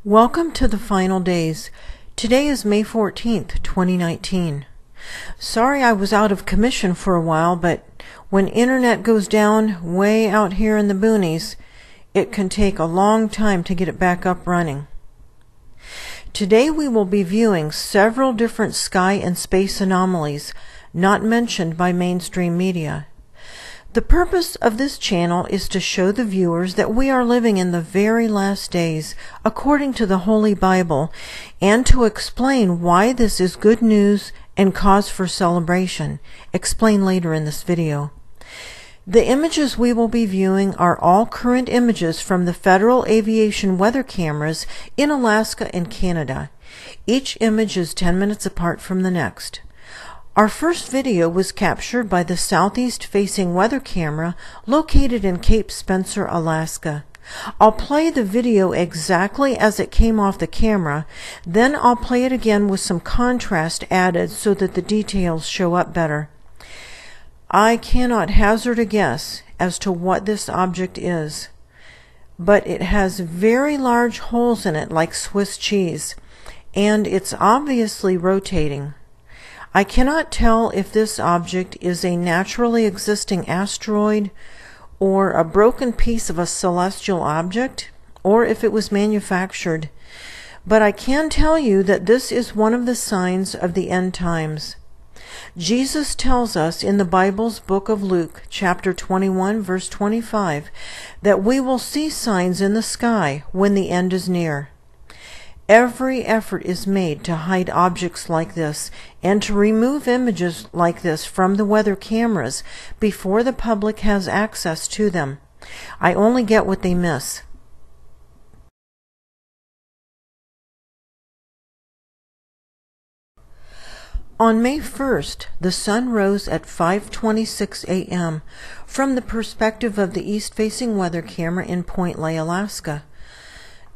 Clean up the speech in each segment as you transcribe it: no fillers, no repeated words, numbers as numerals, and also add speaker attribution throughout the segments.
Speaker 1: Welcome to the final days. Today is May 14th, 2019. Sorry I was out of commission for a while, but when internet goes down way out here in the boonies, it can take a long time to get it back up running. Today we will be viewing several different sky and space anomalies not mentioned by mainstream media. The purpose of this channel is to show the viewers that we are living in the very last days according to the Holy Bible, and to explain why this is good news and cause for celebration. Explain later in this video. The images we will be viewing are all current images from the Federal Aviation weather cameras in Alaska and Canada. Each image is 10 minutes apart from the next. Our first video was captured by the southeast-facing weather camera located in Cape Spencer, Alaska. I'll play the video exactly as it came off the camera, then I'll play it again with some contrast added so that the details show up better. I cannot hazard a guess as to what this object is, but it has very large holes in it like Swiss cheese, and it's obviously rotating. I cannot tell if this object is a naturally existing asteroid or a broken piece of a celestial object, or if it was manufactured, but I can tell you that this is one of the signs of the end times. Jesus tells us in the Bible's book of Luke, chapter 21, verse 25, that we will see signs in the sky when the end is near. Every effort is made to hide objects like this and to remove images like this from the weather cameras before the public has access to them. I only get what they miss. On May 1st, the sun rose at 5:26 a.m. from the perspective of the east-facing weather camera in Point Lay, Alaska.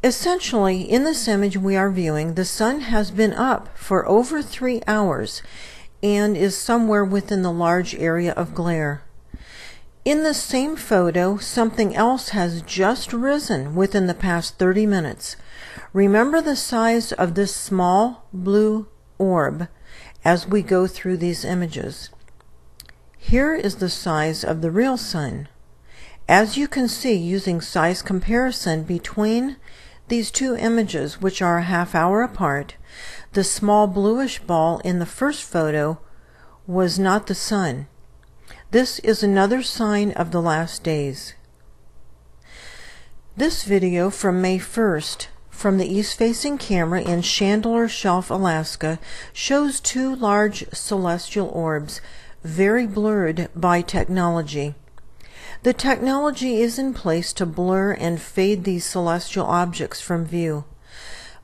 Speaker 1: Essentially, in this image we are viewing, the sun has been up for over 3 hours and is somewhere within the large area of glare. In the same photo, something else has just risen within the past 30 minutes. Remember the size of this small blue orb as we go through these images. Here is the size of the real sun. As you can see, using size comparison between these two images, which are a half hour apart, the small bluish ball in the first photo was not the sun. This is another sign of the last days. This video from May 1st from the east-facing camera in Chandler Shelf, Alaska, shows two large celestial orbs, very blurred by technology. The technology is in place to blur and fade these celestial objects from view.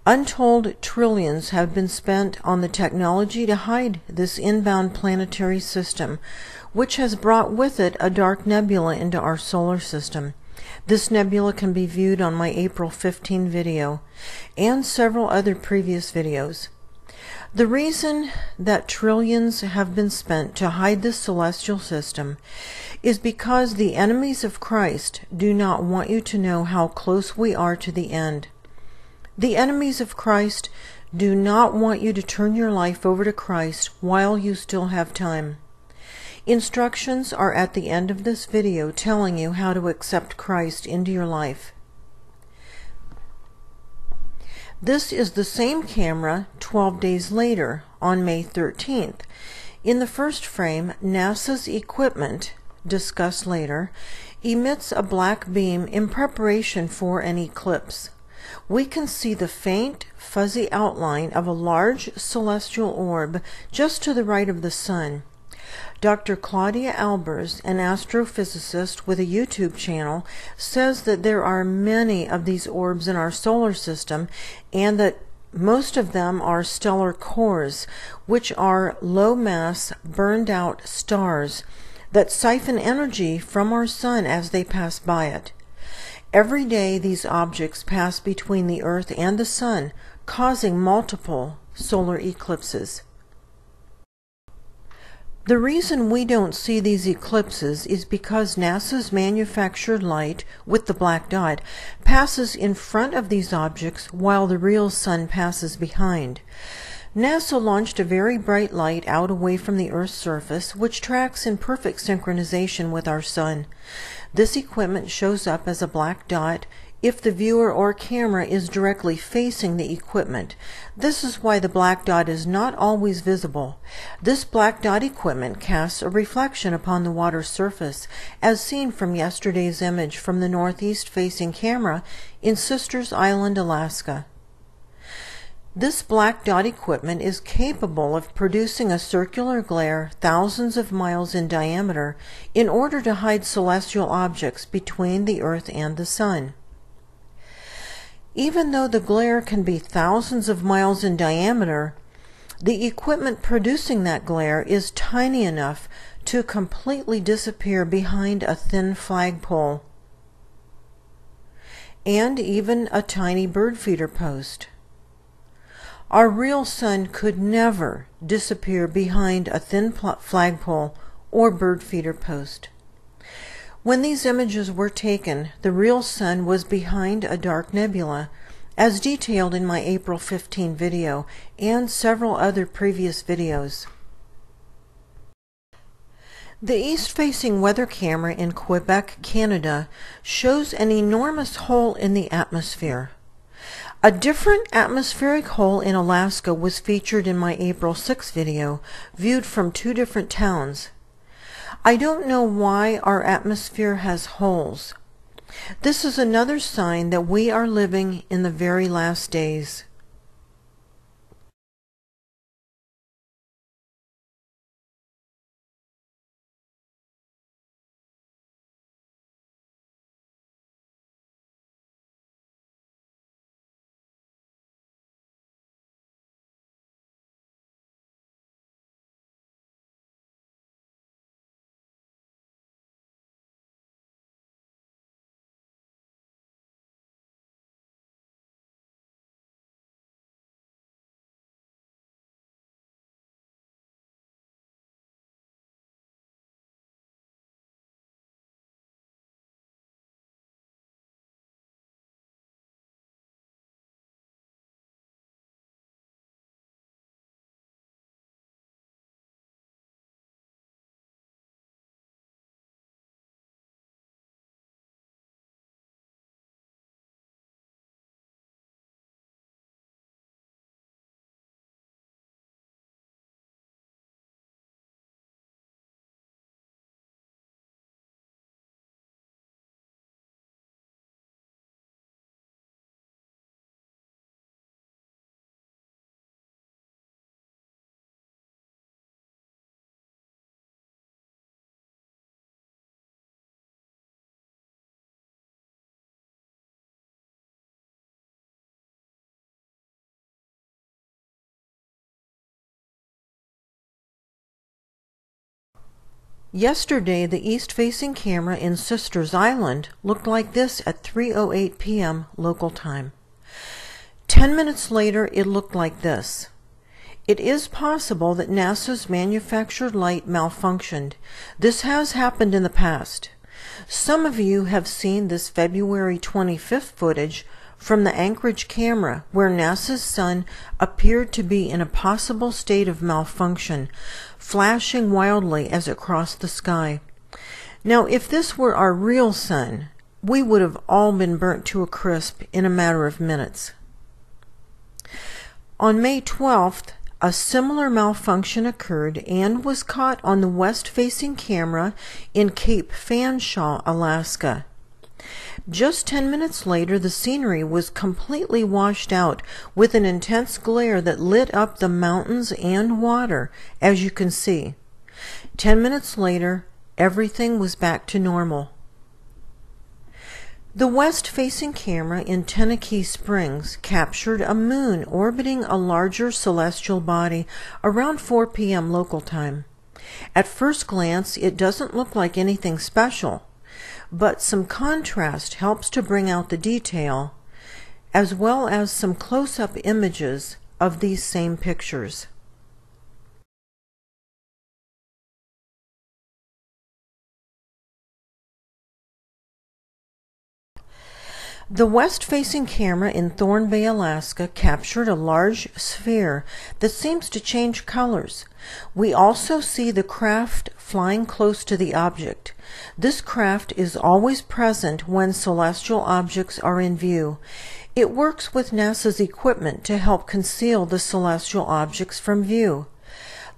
Speaker 1: Untold trillions have been spent on the technology to hide this inbound planetary system, which has brought with it a dark nebula into our solar system. This nebula can be viewed on my April 15 video and several other previous videos. The reason that trillions have been spent to hide this celestial system is because the enemies of Christ do not want you to know how close we are to the end. The enemies of Christ do not want you to turn your life over to Christ while you still have time. Instructions are at the end of this video telling you how to accept Christ into your life. This is the same camera 12 days later, on May 13th. In the first frame, NASA's equipment, discussed later, emits a black beam in preparation for an eclipse. We can see the faint, fuzzy outline of a large celestial orb just to the right of the sun. Dr. Claudia Albers, an astrophysicist with a YouTube channel, says that there are many of these orbs in our solar system and that most of them are stellar cores, which are low-mass, burned-out stars that siphon energy from our sun as they pass by it. Every day these objects pass between the Earth and the sun, causing multiple solar eclipses. The reason we don't see these eclipses is because NASA's manufactured light, with the black dot, passes in front of these objects while the real sun passes behind. NASA launched a very bright light out away from the Earth's surface, which tracks in perfect synchronization with our sun. This equipment shows up as a black dot if the viewer or camera is directly facing the equipment. This is why the black dot is not always visible. This black dot equipment casts a reflection upon the water's surface, as seen from yesterday's image from the northeast facing camera in Sisters Island, Alaska. This black dot equipment is capable of producing a circular glare thousands of miles in diameter in order to hide celestial objects between the Earth and the Sun. Even though the glare can be thousands of miles in diameter, the equipment producing that glare is tiny enough to completely disappear behind a thin flagpole and even a tiny bird feeder post. Our real sun could never disappear behind a thin flagpole or bird feeder post. When these images were taken, the real sun was behind a dark nebula, as detailed in my April 15 video and several other previous videos. The east-facing weather camera in Quebec, Canada, shows an enormous hole in the atmosphere. A different atmospheric hole in Alaska was featured in my April 6 video, viewed from two different towns. I don't know why our atmosphere has holes. This is another sign that we are living in the very last days. Yesterday, the east-facing camera in Sisters Island looked like this at 3:08 p.m. local time. 10 minutes later, it looked like this. It is possible that NASA's manufactured light malfunctioned. This has happened in the past. Some of you have seen this February 25th footage from the Anchorage camera, where NASA's sun appeared to be in a possible state of malfunction, flashing wildly as it crossed the sky. Now, if this were our real sun, we would have all been burnt to a crisp in a matter of minutes. On May 12th, a similar malfunction occurred and was caught on the west-facing camera in Cape Fanshawe, Alaska. Just 10 minutes later, the scenery was completely washed out with an intense glare that lit up the mountains and water, as you can see. 10 minutes later, everything was back to normal. The west-facing camera in Tenakee Springs captured a moon orbiting a larger celestial body around 4 p.m. local time. At first glance, it doesn't look like anything special, but some contrast helps to bring out the detail, as well as some close-up images of these same pictures. The west-facing camera in Thorn Bay, Alaska, captured a large sphere that seems to change colors. We also see the craft flying close to the object. This craft is always present when celestial objects are in view. It works with NASA's equipment to help conceal the celestial objects from view.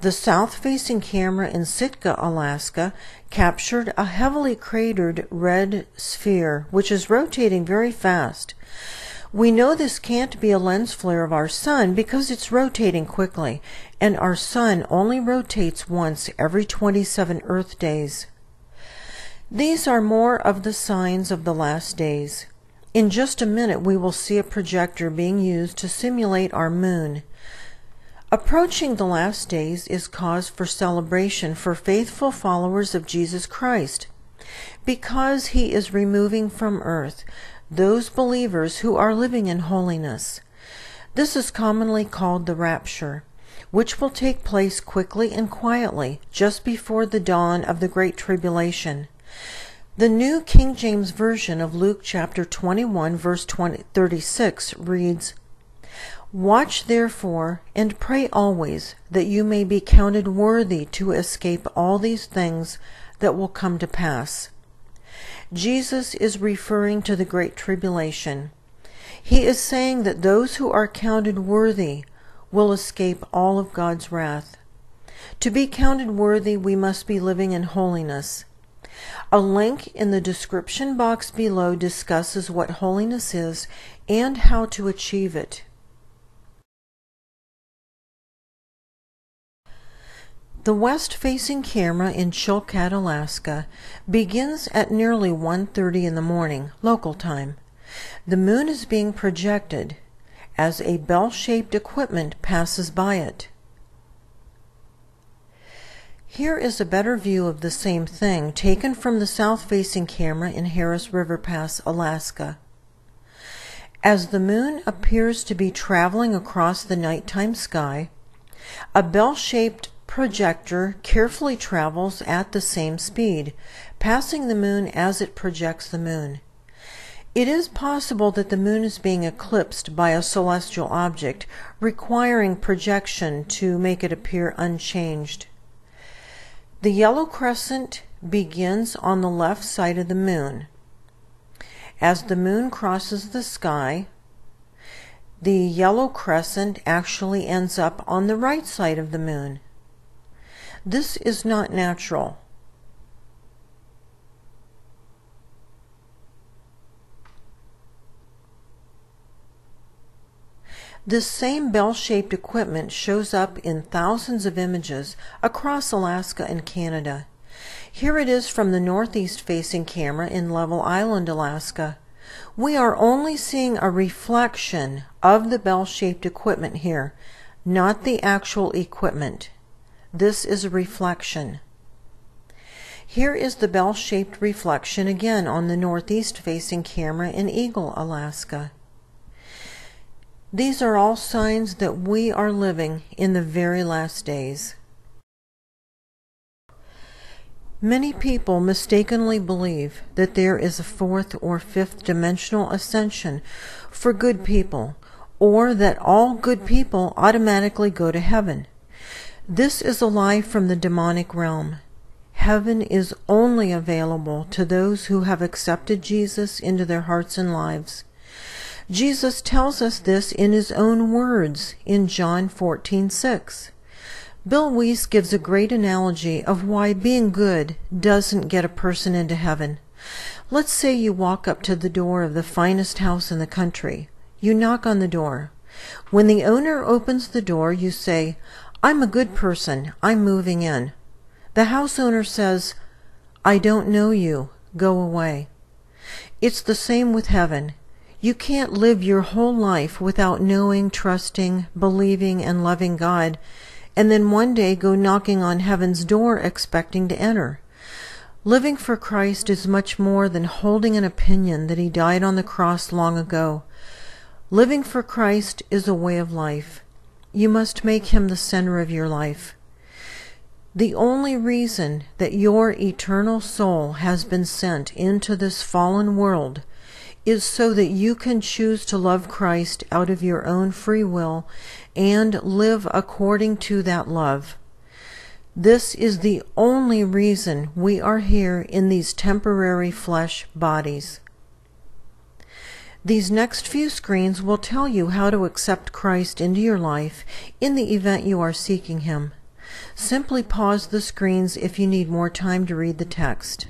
Speaker 1: The south-facing camera in Sitka, Alaska, captured a heavily cratered red sphere, which is rotating very fast. We know this can't be a lens flare of our sun because it's rotating quickly, and our sun only rotates once every 27 Earth days. These are more of the signs of the last days. In just a minute, we will see a projector being used to simulate our moon. Approaching the last days is cause for celebration for faithful followers of Jesus Christ, because he is removing from earth those believers who are living in holiness. This is commonly called the rapture, which will take place quickly and quietly just before the dawn of the Great Tribulation. The New King James Version of Luke chapter 21, verse 36 reads, "Watch therefore, and pray always, that you may be counted worthy to escape all these things that will come to pass." Jesus is referring to the Great Tribulation. He is saying that those who are counted worthy will escape all of God's wrath. To be counted worthy, we must be living in holiness. A link in the description box below discusses what holiness is and how to achieve it. The west-facing camera in Chilkat, Alaska, begins at nearly 1:30 in the morning, local time. The moon is being projected as a bell-shaped equipment passes by it. Here is a better view of the same thing taken from the south-facing camera in Harris River Pass, Alaska. As the moon appears to be traveling across the nighttime sky, a bell-shaped projector carefully travels at the same speed, passing the moon as it projects the moon. It is possible that the moon is being eclipsed by a celestial object, requiring projection to make it appear unchanged. The yellow crescent begins on the left side of the moon. As the moon crosses the sky, the yellow crescent actually ends up on the right side of the moon. This is not natural. This same bell-shaped equipment shows up in thousands of images across Alaska and Canada. Here it is from the northeast-facing camera in Level Island, Alaska. We are only seeing a reflection of the bell-shaped equipment here, not the actual equipment. This is a reflection. Here is the bell-shaped reflection again on the northeast-facing camera in Eagle, Alaska. These are all signs that we are living in the very last days. Many people mistakenly believe that there is a fourth or fifth dimensional ascension for good people, or that all good people automatically go to heaven. This is a lie from the demonic realm. Heaven is only available to those who have accepted Jesus into their hearts and lives. Jesus tells us this in his own words in John 14:6. Bill Weiss gives a great analogy of why being good doesn't get a person into heaven. Let's say you walk up to the door of the finest house in the country. You knock on the door. When the owner opens the door, you say, "I'm a good person. I'm moving in." The house owner says, "I don't know you. Go away." It's the same with heaven. You can't live your whole life without knowing, trusting, believing, and loving God, and then one day go knocking on heaven's door expecting to enter. Living for Christ is much more than holding an opinion that he died on the cross long ago. Living for Christ is a way of life. You must make him the center of your life. The only reason that your eternal soul has been sent into this fallen world is so that you can choose to love Christ out of your own free will and live according to that love. This is the only reason we are here in these temporary flesh bodies. These next few screens will tell you how to accept Christ into your life in the event you are seeking Him. Simply pause the screens if you need more time to read the text.